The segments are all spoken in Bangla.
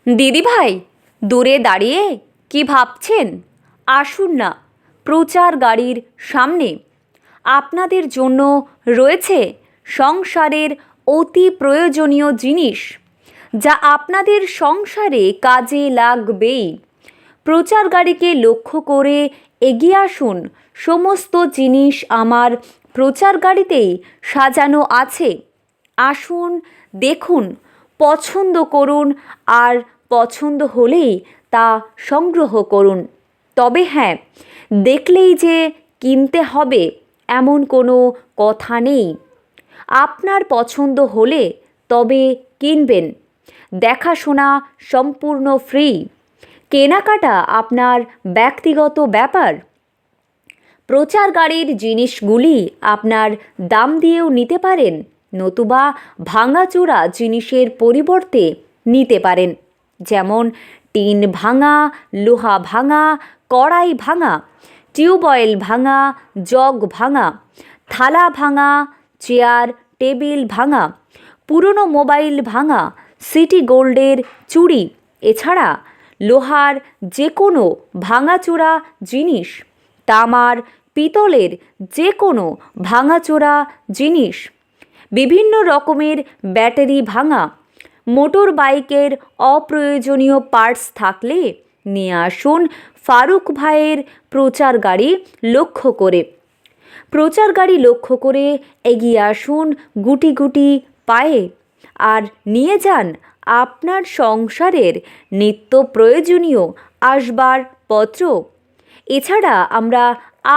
দিদিভাই, দূরে দাঁড়িয়ে কি ভাবছেন? আসুন না, প্রচার গাড়ির সামনে আপনাদের জন্য রয়েছে সংসারের অতি প্রয়োজনীয় জিনিস, যা আপনাদের সংসারে কাজে লাগবেই। প্রচার গাড়িকে লক্ষ্য করে এগিয়ে আসুন। সমস্ত জিনিস আমার প্রচার গাড়িতেই সাজানো আছে। আসুন, দেখুন, পছন্দ করুন, আর পছন্দ হলেই তা সংগ্রহ করুন। তবে হ্যাঁ, দেখলেই যে কিনতে হবে এমন কোনো কথা নেই। আপনার পছন্দ হলে তবে কিনবেন। দেখাশোনা সম্পূর্ণ ফ্রি। কেনাকাটা আপনার ব্যক্তিগত ব্যাপার। প্রচার গাড়ির জিনিসগুলি আপনার দাম দিয়েও নিতে পারেন, নতুবা ভাঙাচোরা জিনিসের পরিবর্তে নিতে পারেন। যেমন টিন ভাঙা, লোহা ভাঙা, কড়াই ভাঙা, টিউবওয়েল ভাঙা, জগ ভাঙা, থালা ভাঙা, চেয়ার টেবিল ভাঙা, পুরনো মোবাইল ভাঙা, সিটি গোল্ডের চুড়ি, এছাড়া লোহার যে কোনো ভাঙাচোরা জিনিস, তামার পিতলের যে কোনো ভাঙাচোরা জিনিস, বিভিন্ন রকমের ব্যাটারি ভাঙা, মোটর বাইকের অপ্রয়োজনীয় পার্টস থাকলে নিয়ে আসুন ফারুক ভাইয়ের প্রচার গাড়ি লক্ষ্য করে। প্রচার গাড়ি লক্ষ্য করে এগিয়ে আসুন গুটি গুটি পায়ে, আর নিয়ে যান আপনার সংসারের নিত্য প্রয়োজনীয় আসবাবপত্র। এছাড়া আমরা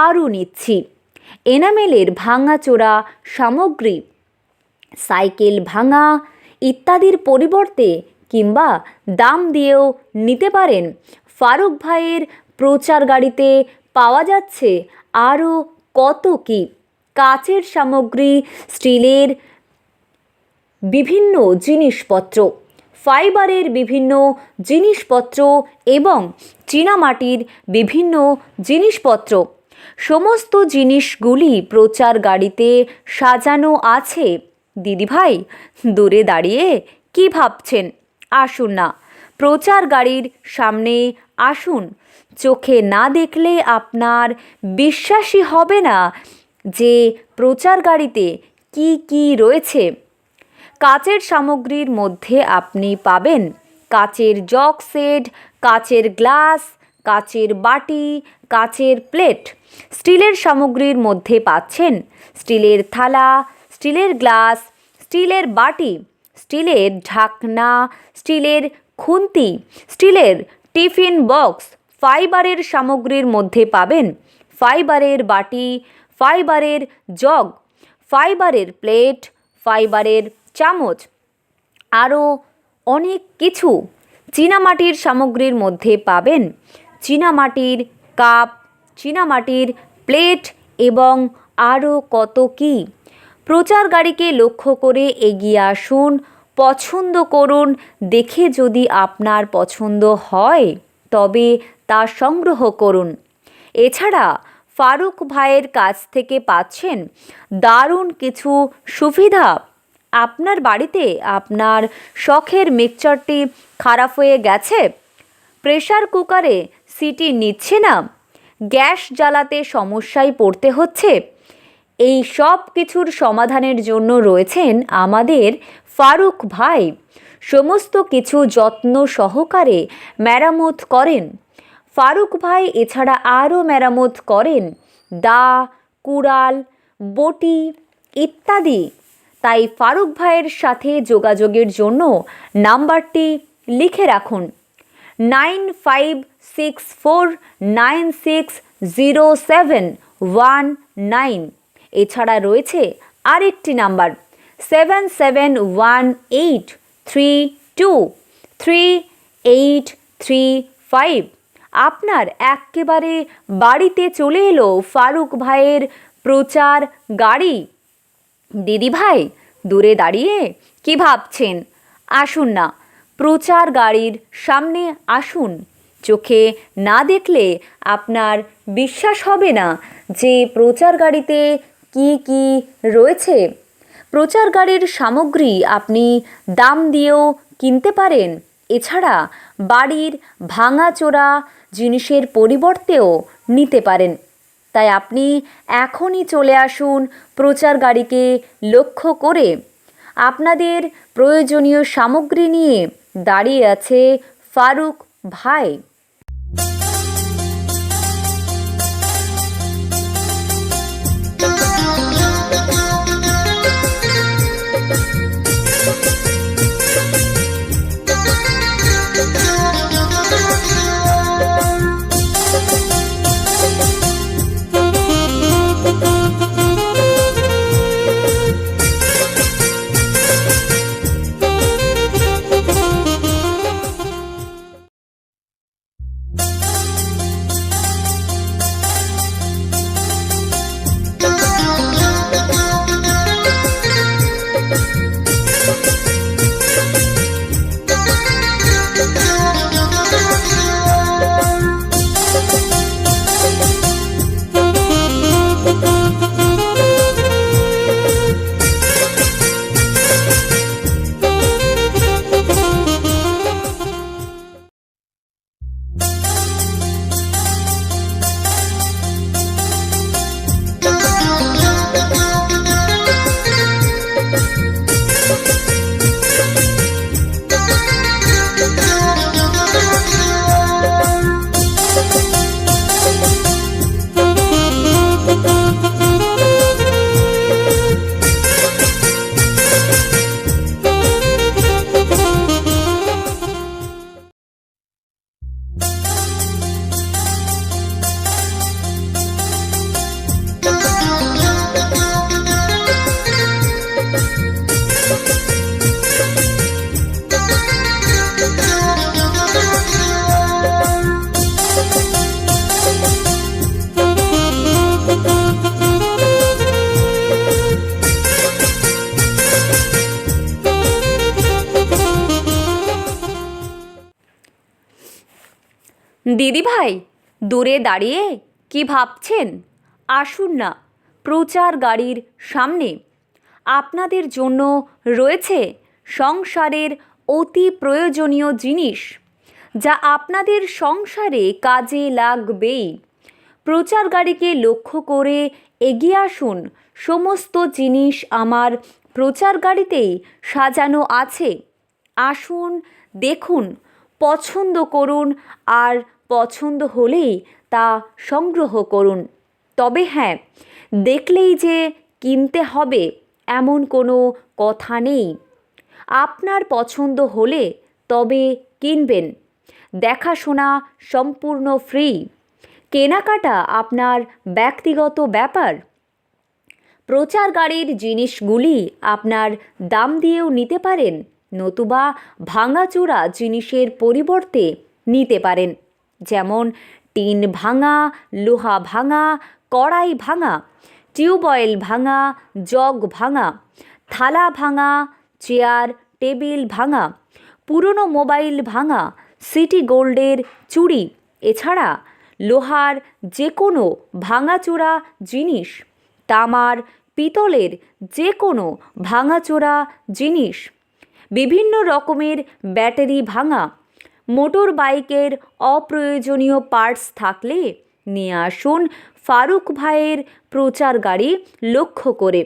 আরও নিচ্ছি এনামেলের ভাঙাচোরা সামগ্রী, সাইকেল ভাঙা ইত্যাদির পরিবর্তে কিংবা দাম দিয়েও নিতে পারেন। ফারুক ভাইয়ের প্রচার গাড়িতে পাওয়া যাচ্ছে আরও কত কি! কাচের সামগ্রী, স্টিলের বিভিন্ন জিনিসপত্র, ফাইবারের বিভিন্ন জিনিসপত্র এবং চীনামাটির বিভিন্ন জিনিসপত্র, সমস্ত জিনিসগুলি প্রচার গাড়িতে সাজানো আছে। দিদিভাই, দূরে দাঁড়িয়ে কি ভাবছেন? আসুন না, প্রচার গাড়ির সামনে আসুন। চোখে না দেখলে আপনার বিশ্বাসই হবে না যে প্রচার গাড়িতে কি কি রয়েছে। কাচের সামগ্রীর মধ্যে আপনি পাবেন কাচের জগ সেট, কাচের গ্লাস, কাচের বাটি, কাচের প্লেট। স্টিলের সামগ্রীর মধ্যে পাচ্ছেন স্টিলের থালা, স্টিলের গ্লাস, স্টিলের বাটি, স্টিলের ঢাকনা, স্টিলের খুন্তি, স্টিলের টিফিন বক্স। ফাইবারের সামগ্রীর মধ্যে পাবেন ফাইবারের বাটি, ফাইবারের জগ, ফাইবারের প্লেট, ফাইবারের চামচ, আরও অনেক কিছু। চীনামাটির সামগ্রীর মধ্যে পাবেন চীনামাটির কাপ, চীনামাটির প্লেট এবং আরও কত কি। প্রচার গাড়িকে লক্ষ্য করে এগিয়ে আসুন, পছন্দ করুন। দেখে যদি আপনার পছন্দ হয় তবে তা সংগ্রহ করুন। এছাড়া ফারুক ভাইয়ের কাছ থেকে পাচ্ছেন দারুণ কিছু সুবিধা। আপনার বাড়িতে আপনার শখের মিক্সচারটি খারাপ হয়ে গেছে, প্রেসার কুকারে সিটি নিচ্ছে না, গ্যাস জ্বালাতে সমস্যায় পড়তে হচ্ছে, এই সব কিছুর সমাধানের জন্য রয়েছেন আমাদের ফারুক ভাই। সমস্ত কিছু যত্ন সহকারে মেরামত করেন ফারুক ভাই। এছাড়া আরও মেরামত করেন দা, কুড়াল, বটি ইত্যাদি। তাই ফারুক ভাইয়ের সাথে যোগাযোগের জন্য নাম্বারটি লিখে রাখুন 9564960719। এছাড়া রয়েছে আরেকটি নাম্বার 7718323835। আপনার একেবারে বাড়িতে চলে এলো ফারুক ভাইয়ের প্রচার গাড়ি। দিদিভাই, দূরে দাঁড়িয়ে কি ভাবছেন? আসুন না, প্রচার গাড়ির সামনে আসুন। চোখে না দেখলে আপনার বিশ্বাস হবে না যে প্রচার গাড়িতে কি কি রয়েছে। প্রচার গাড়ির সামগ্রী আপনি দাম দিয়েও কিনতে পারেন, এছাড়া বাড়ির ভাঙাচোরা জিনিসের পরিবর্তেও নিতে পারেন। তাই আপনি এখনই চলে আসুন প্রচার গাড়িকে লক্ষ্য করে। আপনাদের প্রয়োজনীয় সামগ্রী নিয়ে দাঁড়িয়ে আছে ফারুক ভাই। দিদিভাই, দূরে দাঁড়িয়ে কি ভাবছেন? আসুন না প্রচার গাড়ির সামনে। আপনাদের জন্য রয়েছে সংসারের অতি প্রয়োজনীয় জিনিস, যা আপনাদের সংসারে কাজে লাগবেই। প্রচার গাড়িকে লক্ষ্য করে এগিয়ে আসুন। সমস্ত জিনিস আমার প্রচার গাড়িতেই সাজানো আছে। আসুন, দেখুন, পছন্দ করুন, আর পছন্দ হলেই তা সংগ্রহ করুন। তবে হ্যাঁ, দেখলেই যে কিনতে হবে এমন কোনো কথা নেই। আপনার পছন্দ হলে তবে কিনবেন। দেখাশোনা সম্পূর্ণ ফ্রি। কেনাকাটা আপনার ব্যক্তিগত ব্যাপার। প্রচার গাড়ির জিনিসগুলি আপনার দাম দিয়েও নিতে পারেন, নতুবা ভাঙাচোরা জিনিসের পরিবর্তে নিতে পারেন। যেমন টিন ভাঙা, লোহা ভাঙা, কড়াই ভাঙা, টিউবওয়েল ভাঙা, জগ ভাঙা, থালা ভাঙা, চেয়ার টেবিল ভাঙা, পুরনো মোবাইল ভাঙা, সিটি গোল্ডের চুড়ি, এছাড়া লোহার যে কোনো ভাঙাচোরা জিনিস, তামার পিতলের যে কোনো ভাঙাচোরা জিনিস, বিভিন্ন রকমের ব্যাটারি ভাঙা, মোটর বাইকের অপ্রয়োজনীয় পার্টস থাকলে নিয়ে আসুন ফারুক ভাইয়ের প্রচার গাড়ি লক্ষ্য করে।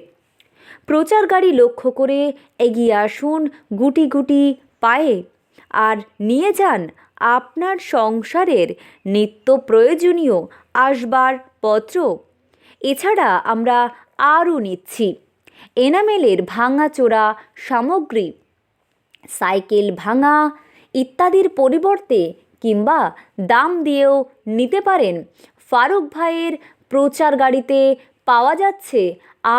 প্রচার গাড়ি লক্ষ্য করে এগিয়ে আসুন গুটি গুটি পায়ে, আর নিয়ে যান আপনার সংসারের নিত্য প্রয়োজনীয় আসবাবপত্র। এছাড়া আমরা আরও নিচ্ছি এনামেলের ভাঙাচোরা সামগ্রী, সাইকেল ভাঙা ইত্যাদির পরিবর্তে কিংবা দাম দিয়েও নিতে পারেন। ফারুক ভাইয়ের প্রচার গাড়িতে পাওয়া যাচ্ছে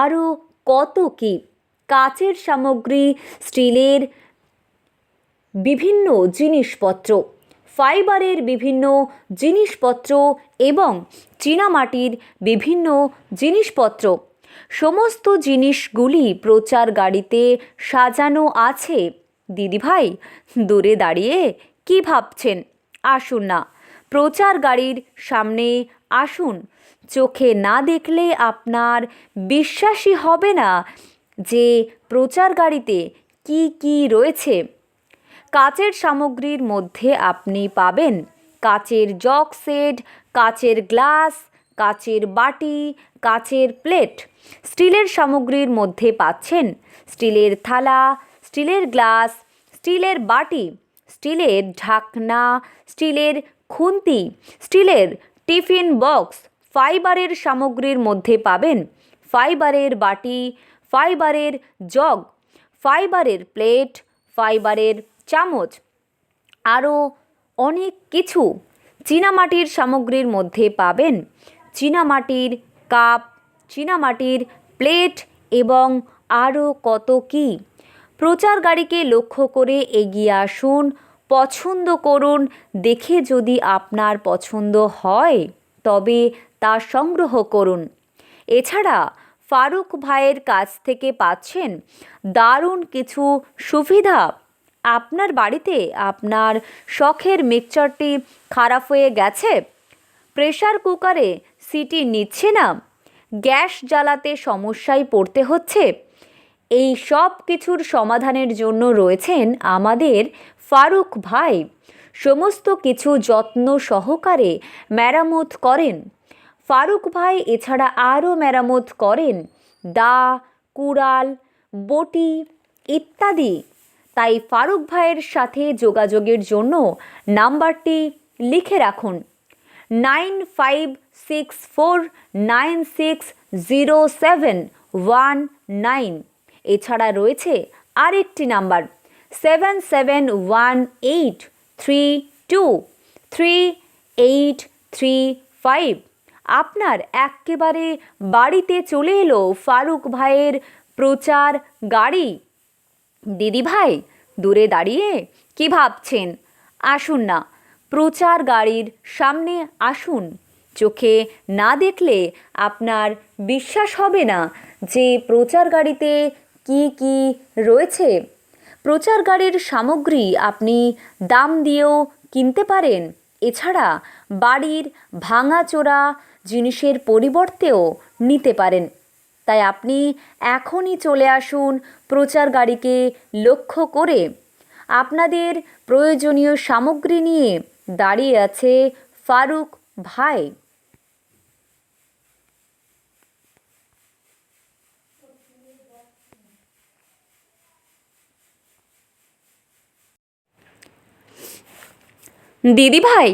আরও কত কি! কাচের সামগ্রী, স্টিলের বিভিন্ন জিনিসপত্র, ফাইবারের বিভিন্ন জিনিসপত্র এবং চীনামাটির বিভিন্ন জিনিসপত্র, সমস্ত জিনিসগুলি প্রচার গাড়িতে সাজানো আছে। দিদিভাই, দূরে দাঁড়িয়ে কি ভাবছেন? আসুন না প্রচার গাড়ির সামনে আসুন। চোখে না দেখলে আপনার বিশ্বাসই হবে না যে প্রচার গাড়িতে কি কি রয়েছে। কাচের সামগ্রীর মধ্যে আপনি পাবেন কাচের জগ সেট, কাচের গ্লাস, কাচের বাটি, কাচের প্লেট। স্টিলের সামগ্রীর মধ্যে পাচ্ছেন স্টিলের থালা, স্টিলের গ্লাস, স্টিলের বাটি, স্টিলের ঢাকনা, স্টিলের খুন্তি, স্টিলের টিফিন বক্স। ফাইবারের সামগ্রীর মধ্যে পাবেন ফাইবারের বাটি, ফাইবারের জগ, ফাইবারের প্লেট, ফাইবারের চামচ, আরও অনেক কিছু। চীনামাটির সামগ্রীর মধ্যে পাবেন চীনামাটির কাপ, চীনামাটির প্লেট এবং আরও কত কী। প্রচার গাড়িকে লক্ষ্য করে এগিয়ে আসুন, পছন্দ করুন। দেখে যদি আপনার পছন্দ হয় তবে তা সংগ্রহ করুন। এছাড়া ফারুক ভাইয়ের কাছ থেকে পাচ্ছেন দারুণ কিছু সুবিধা। আপনার বাড়িতে আপনার শখের মিক্সচারটি খারাপ হয়ে গেছে, প্রেসার কুকারে সিটি নিচ্ছে না, গ্যাস জ্বালাতে সমস্যায় পড়তে হচ্ছে, এই সব কিছুর সমাধানের জন্য রয়েছেন আমাদের ফারুক ভাই। সমস্ত কিছু যত্ন সহকারে মেরামত করেন ফারুক ভাই। এছাড়া আরও মেরামত করেন দা, কুড়াল, বটি ইত্যাদি। তাই ফারুক ভাইয়ের সাথে যোগাযোগের জন্য নাম্বারটি লিখে রাখুন 9564960719। এছাড়া রয়েছে আরেকটি নাম্বার 7718323835। আপনার একেবারে বাড়িতে চলে এলো ফারুক ভাইয়ের প্রচার গাড়ি। দিদি ভাই, দূরে দাঁড়িয়ে কি ভাবছেন? আসুন না, প্রচার গাড়ির সামনে আসুন। চোখে না দেখলে আপনার বিশ্বাস হবে না যে প্রচার গাড়িতে কি কি রয়েছে। প্রচার গাড়ির সামগ্রী আপনি দাম দিয়েও কিনতে পারেন। এছাড়া বাড়ির ভাঙাচোরা জিনিসের পরিবর্তেও নিতে পারেন। তাই আপনি এখনই চলে আসুন প্রচার গাড়িকে লক্ষ্য করে। আপনাদের প্রয়োজনীয় সামগ্রী নিয়ে দাঁড়িয়ে আছে ফারুক ভাই। দিদি ভাই,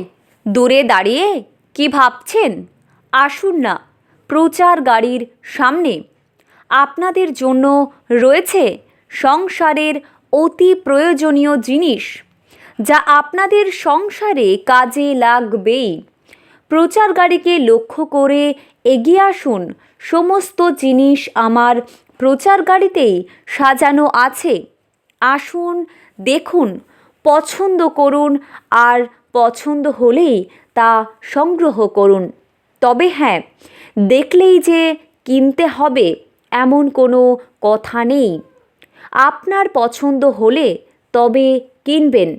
দূরে দাঁড়িয়ে কি ভাবছেন? আসুন না, প্রচার গাড়ির সামনে। আপনাদের জন্য রয়েছে সংসারের অতি প্রয়োজনীয় জিনিস, যা আপনাদের সংসারে কাজে লাগবেই। প্রচার গাড়িকে লক্ষ্য করে এগিয়ে আসুন। সমস্ত জিনিস আমার প্রচার গাড়িতেই সাজানো আছে। আসুন, দেখুন, পছন্দ করুন, আর পছন্দ হলেই তা সংগ্রহ করুন। তবে হ্যাঁ, দেখলেই যে কিনতে হবে এমন কোনো কথা নেই। আপনার পছন্দ হলে তবে কিনবেন।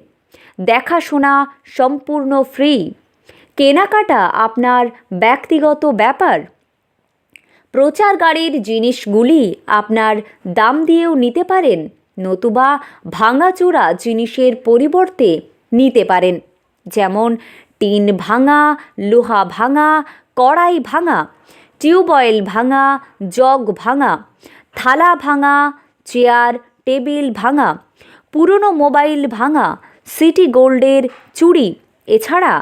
দেখাশোনা সম্পূর্ণ ফ্রি। কেনাকাটা আপনার ব্যক্তিগত ব্যাপার। প্রচার গাড়ির জিনিসগুলি আপনার দাম দিয়েও নিতে পারেন, নতুবা ভাঙাচোরা জিনিসের পরিবর্তে নিতে পারেন। যেমন টিন ভাঙা, লোহা ভাঙা, কড়াই ভাঙা, টিউবওয়েল ভাঙা, জগ ভাঙা, থালা ভাঙা, চেয়ার টেবিল ভাঙা, পুরনো মোবাইল ভাঙা, সিটি গোল্ডের চুড়ি। এছাড়া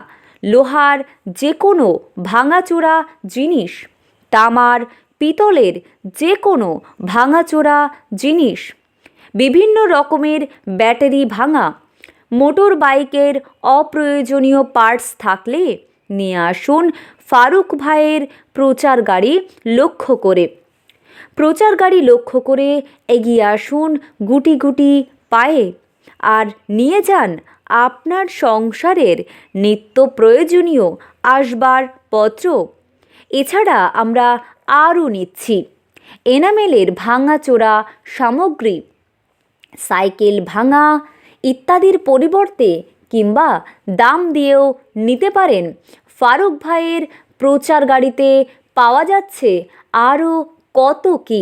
লোহার যে কোনো ভাঙাচোরা জিনিস, তামার পিতলের যে কোনো ভাঙাচোরা জিনিস, বিভিন্ন রকমের ব্যাটারি ভাঙা, মোটর বাইকের অপ্রয়োজনীয় পার্টস থাকলে নিয়ে আসুন ফারুক ভাইয়ের প্রচার গাড়ি লক্ষ্য করে। প্রচার গাড়ি লক্ষ্য করে এগিয়ে আসুন গুটি গুটি পায়ে, আর নিয়ে যান আপনার সংসারের নিত্য প্রয়োজনীয় আসবাবপত্র। এছাড়া আমরা আরও নিচ্ছি এনামেলের ভাঙাচোরা সামগ্রী, সাইকেল ভাঙা ইত্যাদির পরিবর্তে কিংবা দাম দিয়েও নিতে পারেন। ফারুক ভাইয়ের প্রচার গাড়িতে পাওয়া যাচ্ছে আরও কত কি।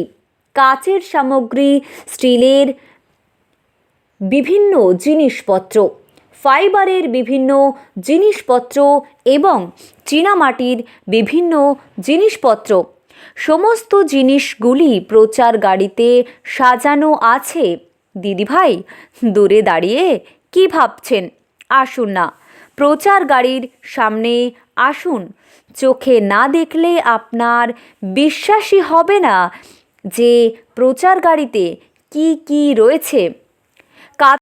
কাচের সামগ্রী, স্টিলের বিভিন্ন জিনিসপত্র, ফাইবারের বিভিন্ন জিনিসপত্র এবং চীনামাটির বিভিন্ন জিনিসপত্র, সমস্ত জিনিসগুলি প্রচার গাড়িতে সাজানো আছে। দিদিভাই, দূরে দাঁড়িয়ে কি ভাবছেন? আসুন না, প্রচার গাড়ির সামনে আসুন। চোখে না দেখলে আপনার বিশ্বাসই হবে না যে প্রচার গাড়িতে কি কি রয়েছে।